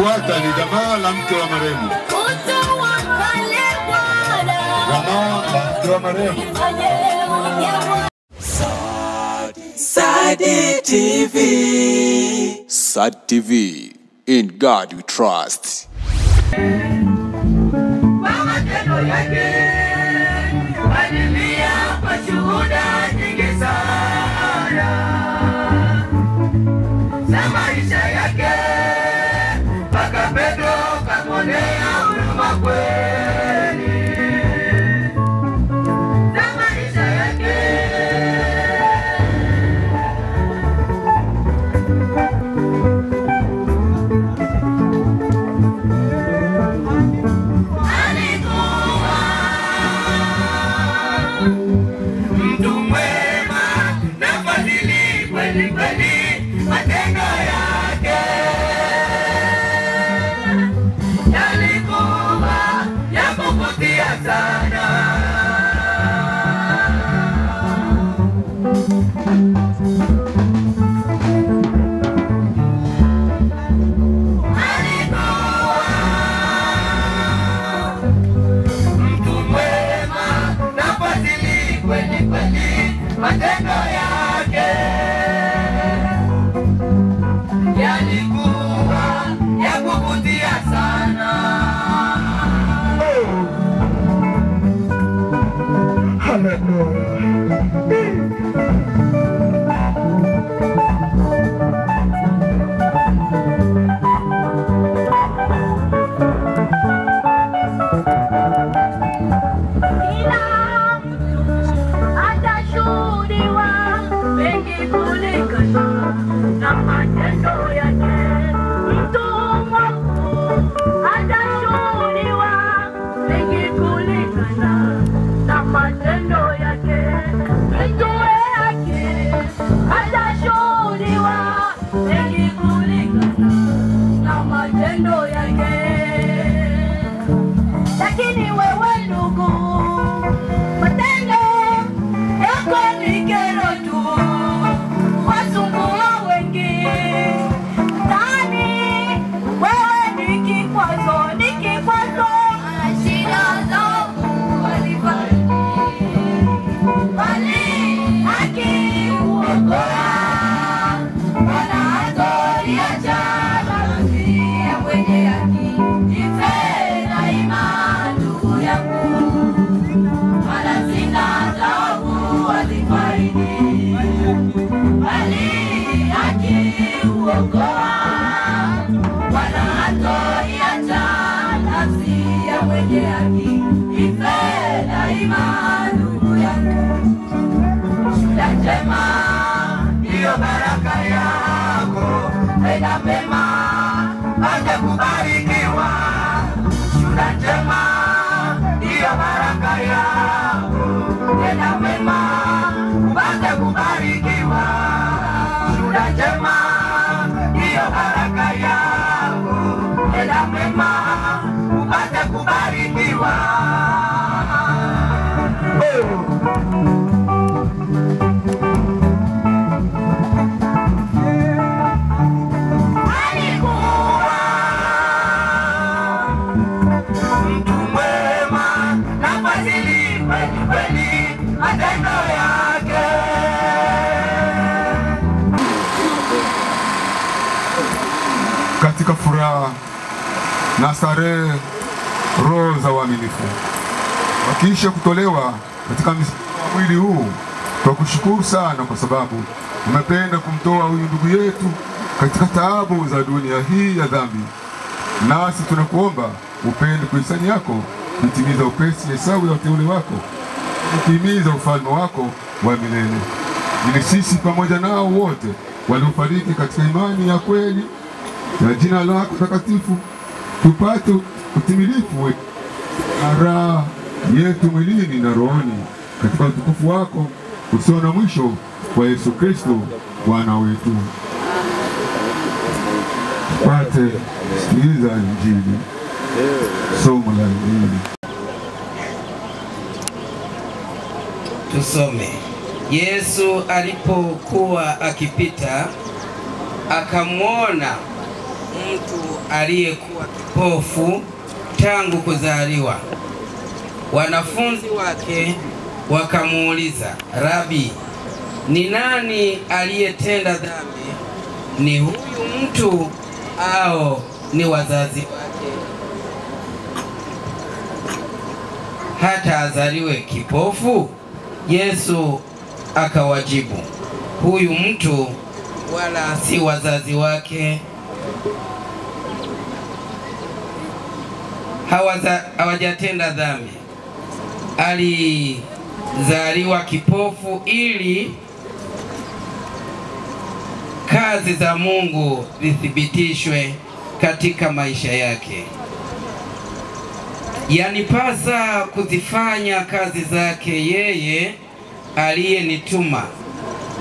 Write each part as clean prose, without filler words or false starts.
Fuata ni jamaa la mke wa marehemu. Jamaa la mke wa marehemu. Sadi TV. Sadi TV. In God we trust. Katika furaha na starehe roho za uaminifu wakiisha kutolewa katika mwili huu, kwa kushukuru sana kwa sababu umependa kumtoa huyu ndugu yetu katika taabu za dunia hii ya dhambi. Nasi tunakuomba upende kwa hisani yako kutimiza upesi hesabu ya wateule wako, kutimiza ufalme wako wa milele, ili sisi pamoja nao wote waliofariki katika imani ya kweli ya jina lako takatifu tupate utimilifu na raha yetu mwilini na rohoni katika utukufu wako usio na mwisho kwa Yesu Kristo Bwana wetu. Tupate sikiliza Injili. Somo la Injili. Tusome. Yesu alipokuwa akipita akamwona mtu aliyekuwa kipofu tangu kuzaliwa. Wanafunzi wake wakamuuliza, Rabi, ni nani aliyetenda dhambi? Ni huyu mtu au ni wazazi wake, hata azaliwe kipofu? Yesu akawajibu, huyu mtu wala si wazazi wake hawajatenda dhambi. Alizaliwa kipofu ili kazi za Mungu zithibitishwe katika maisha yake. Yanipasa kuzifanya kazi zake yeye aliyenituma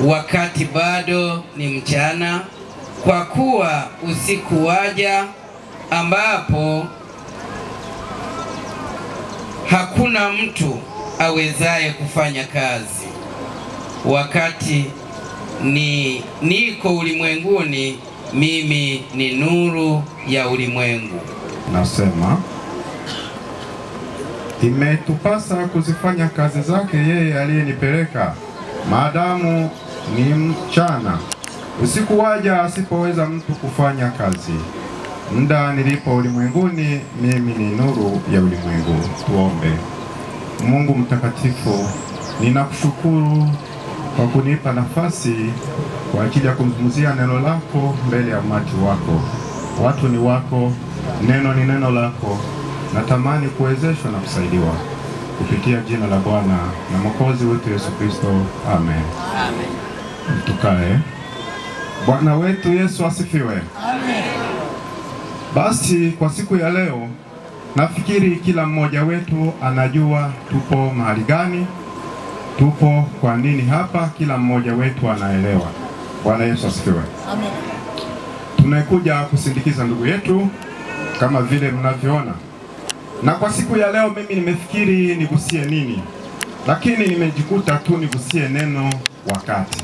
wakati bado ni mchana, kwa kuwa usiku waja ambapo hakuna mtu awezaye kufanya kazi. Wakati niko ulimwenguni, mimi ni nuru ya ulimwengu. Nasema imetupasa kuzifanya kazi zake yeye aliyenipeleka maadamu ni mchana. Usiku waja asipoweza mtu kufanya kazi. Muda nilipo ulimwenguni, mimi ni nuru ya ulimwengu. Tuombe. Mungu mtakatifu, ninakushukuru kwa kunipa nafasi kwa ajili ya kuzungumzia neno lako mbele ya umati wako. Watu ni wako, neno ni neno lako. Natamani kuwezeshwa na kusaidiwa kupitia jina la Bwana na Mwokozi wetu Yesu Kristo. Amen. Amen. Tukae. Bwana wetu Yesu asifiwe. Amen. Basi kwa siku ya leo, nafikiri kila mmoja wetu anajua tupo mahali gani, tupo kwa nini hapa. Kila mmoja wetu anaelewa. Bwana Yesu asifiwe. Amen. Tunakuja kusindikiza ndugu yetu kama vile mnavyoona. Na kwa siku ya leo mimi nimefikiri nigusie nini, lakini nimejikuta tu nigusie neno wakati.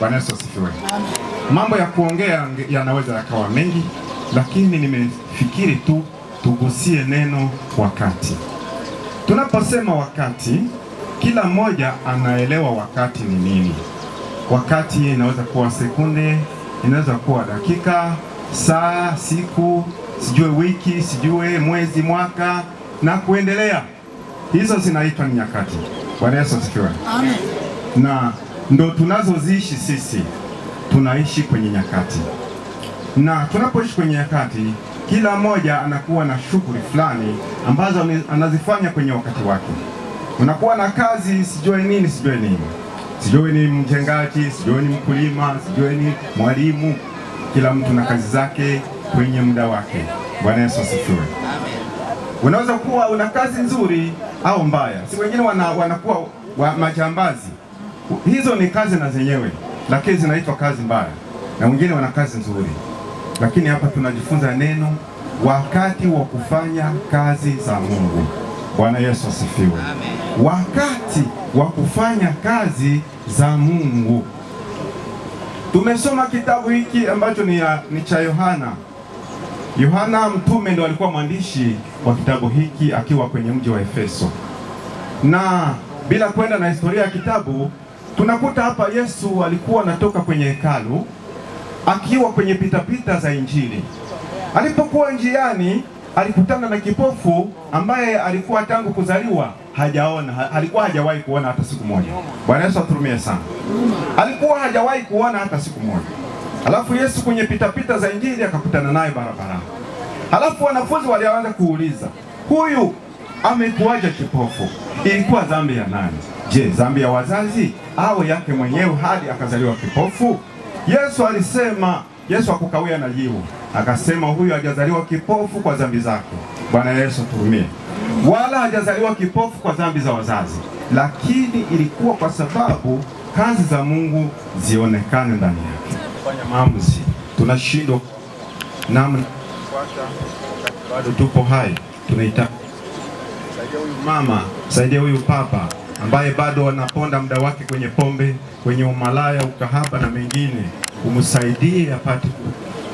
Bwana Yesu asifiwe. Amen. Mambo ya kuongea yanaweza yakawa mengi, lakini nimefikiri tu tugusie neno wakati. Tunaposema wakati, kila mmoja anaelewa wakati ni nini. Wakati inaweza kuwa sekunde, inaweza kuwa dakika, saa, siku, sijue wiki, sijue mwezi, mwaka na kuendelea. Hizo zinaitwa ni nyakati. Bwana Yesu asifiwe. Amen. Na ndo tunazoziishi sisi. Tunaishi kwenye nyakati. Na tunapoishi kwenye nyakati, kila mmoja anakuwa na shughuli fulani ambazo anazifanya kwenye wakati wake. Unakuwa na kazi, sijue nini, sijue nini. Sijue ni mjengaji, sijue ni mkulima, sijue ni mwalimu. Kila mtu na kazi zake kwenye muda wake. Bwana Yesu asifiwe. Amen. Unaweza kuwa una kazi nzuri au mbaya. Si wengine wanakuwa majambazi. Hizo ni kazi na zenyewe, lakini zinaitwa kazi mbaya. Na wengine wana kazi nzuri. Lakini hapa tunajifunza neno wakati wa kufanya kazi za Mungu. Bwana Yesu asifiwe. Amen. Wakati wa kufanya kazi za Mungu. Tumesoma kitabu hiki ambacho ni cha Yohana. Yohana mtume ndo alikuwa mwandishi wa kitabu hiki akiwa kwenye mji wa Efeso. Na bila kwenda na historia ya kitabu, tunakuta hapa Yesu alikuwa anatoka kwenye hekalu akiwa kwenye pitapita za Injili. Alipokuwa njiani alikutana na kipofu ambaye alikuwa tangu kuzaliwa hajaona, alikuwa hajawahi kuona hata siku moja. Bwana Yesu aturumie sana. Alikuwa hajawahi kuona hata siku moja. Alafu Yesu kwenye pitapita za Injili akakutana naye barabarani. Alafu wanafunzi walianza kuuliza, huyu amekuwaje kipofu? Ilikuwa dhambi ya nani? Je, dhambi ya wazazi au yake mwenyewe hadi akazaliwa kipofu? Yesu hakukawia na jibu. Akasema huyu hajazaliwa kipofu kwa dhambi zake. Bwana Yesu turumie. Wala hajazaliwa kipofu kwa dhambi za wazazi. Lakini ilikuwa kwa sababu kazi za Mungu zionekane ndani yake. Fanya maamuzi. Tunashindwa namna bado tupo hai. Tunaitaka saidia huyu mama, saidia huyu papa ambaye bado anaponda muda wake kwenye pombe, kwenye umalaya, ukahaba na mengine. Umsaidie apate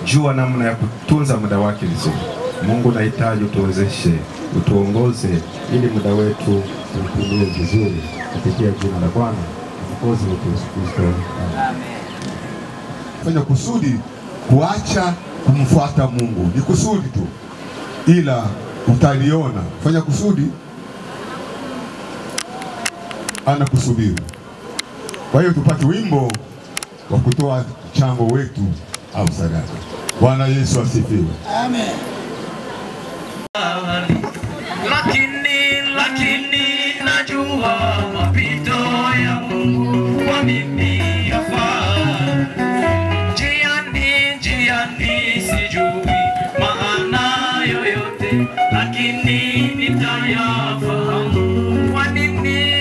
jua namna ya kutunza muda wake vizuri. Mungu nahitaji utuwezeshe, utuongoze ili muda wetu utumie vizuri kupitia jina la Bwana Mwokozi wetu Yesu Kristo. Amen. Fanya kusudi kuacha kumfuata Mungu. Ni kusudi tu, ila utaliona. Fanya kusudi, ana kusubiri. Kwa hiyo tupate wimbo wa kutoa mchango wetu au sadaka. Bwana Yesu asifiwe. Amen. Lakini najua mapito ya Mungu kwa mimi yafaa. Njiani sijui maana yoyote, lakini nitayafahamu. Kwa nini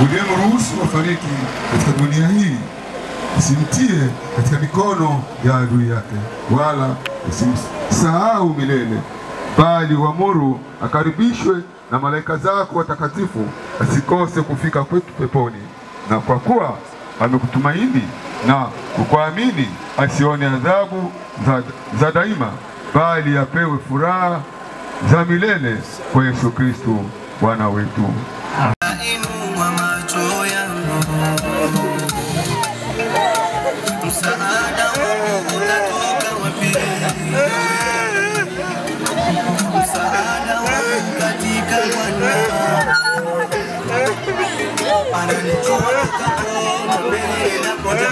Uliyemruhusu wafariki katika dunia hii, usimtie katika mikono ya adui yake, wala usimsahau milele, bali uamuru akaribishwe na malaika zako watakatifu, asikose kufika kwetu peponi. Na kwa kuwa amekutumaini na kukuamini, asione adhabu za daima, bali apewe furaha za milele kwa Yesu Kristo Bwana wetu. Msaada wangu utatoka wapi? Msaada wangu katika Bwana. Ananijua toka mbele na kuja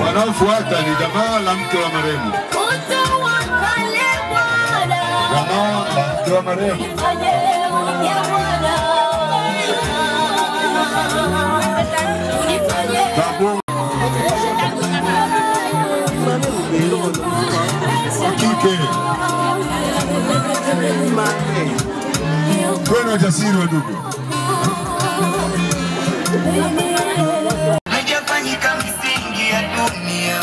wanaofuata ni jamaa la mke wa marehemu. Jamaa la mke wa marehemu. Kike. Kwenu wajasiri wa ndugu. Hajafanyika misingi ya dunia,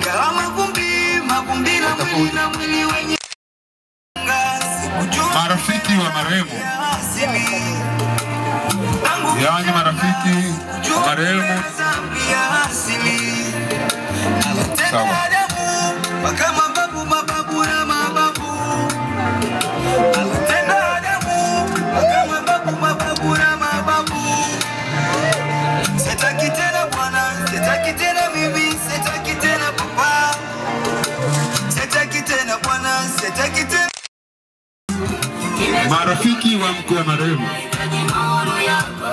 kawa mavumbi na mwili wenye marafiki wa marehemu, yaani marafiki wa marehemu. Sawa. Kama mababu na mababu. Alutenda Adamu kama mababu na mababu. Sitaki tena bwana, sitaki tena mimi, sitaki tena papa. Sitaki tena bwana, sitaki tena. Marafiki wa mke wa marehemu.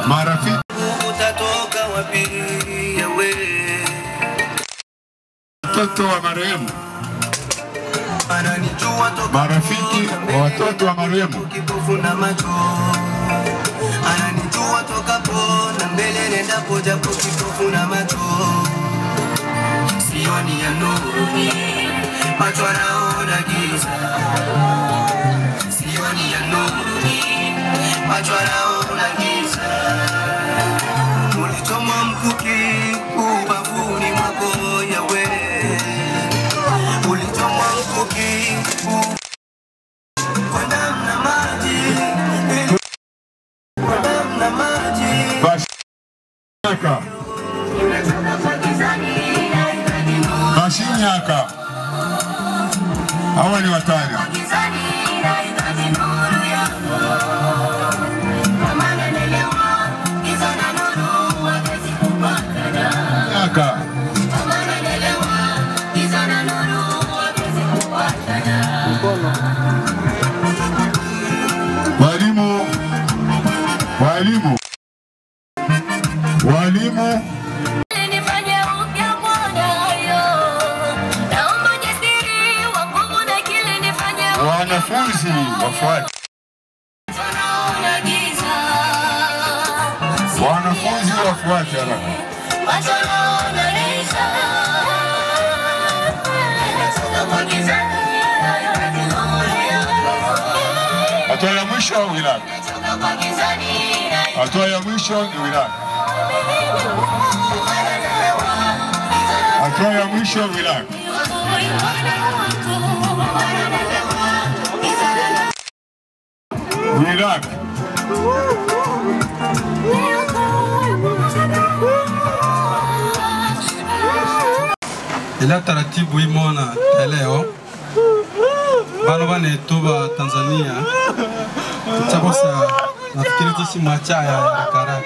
Marafiki Utatoka wapi yawe? watoto wa marehemu. Ananijua toka Marafiki wa watoto wa marehemu. kipofu na macho. Ananijua toka na mbele nenda poja kipofu na macho. Sioni ya nuru, macho yanaona giza. Sioni ya nuru, macho yanaona giza. Ulichoma mkuki ubavuni mwako yawe. Ulichoma mkuki kwa damu na maji. Kwa damu na maji. Bashinyaka. Bashinyaka. Hawa ni watani. Nyaka. Walimu wanafunzi wafuate. Wanafunzi wafuate haraka. Hatua ya mwisho wilaya. Hatua ya mwisho ni wilaya. Hatua ya mwisho wilaya. Wilaya. Ila taratibu imona leo bano bane tuba Tanzania chabosa nafikiri tisi machaya ya karaka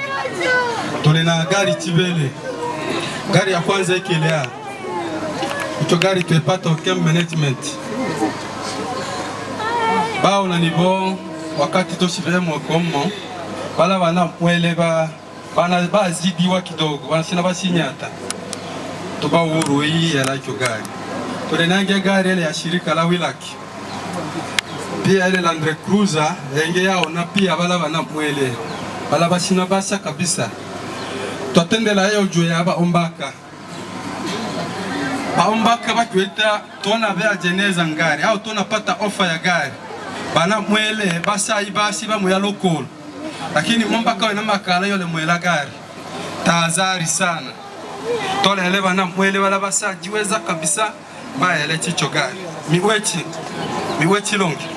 tulina gari chibele gari ya kwanza ikilea ito gari tuepata okem management bao na nivo wakati toshivemo komo bala bana mwele bana bazidiwa kidogo bana sina basinyata tuba uhuru hii ya lacho gari tulinangia gari ile ya shirika la Wilaki pia ile Land Cruiser yenge yao na pia bala bana mwele bala basina basa kabisa twatendela yo juu ya baombaka bakweta tona bea jeneza ngari au tunapata ofa ya gari bana mwele basa ibasi ba moya lokolo lakini mombaka wana makala yole mwela gari tazari sana tole hele bana mwele wala basa jiweza kabisa ba ele chicho gari miwechi longi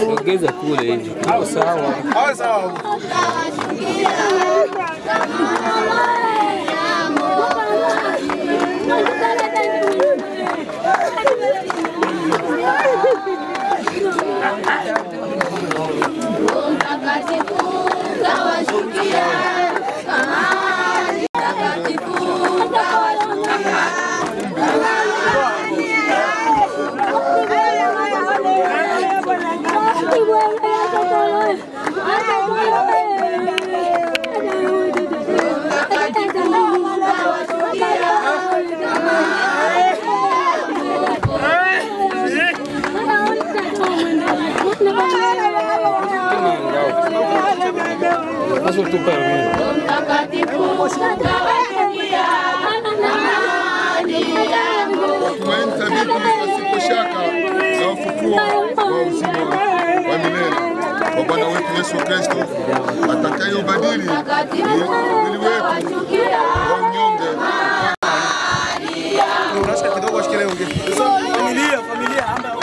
Ongeza kule hivi. Sawa. Sawa. Mtakatifu Sasa tupa mimi. Tumaini thabiti pasipo shaka na ufufuo wa uzima wa milele kwa Bwana wetu Yesu Kristo atakayebadili mwili wetu wa unyonge. Unasikia kidogo ashikilie ongea. Familia amba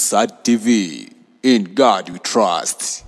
SAD TV. In God we trust.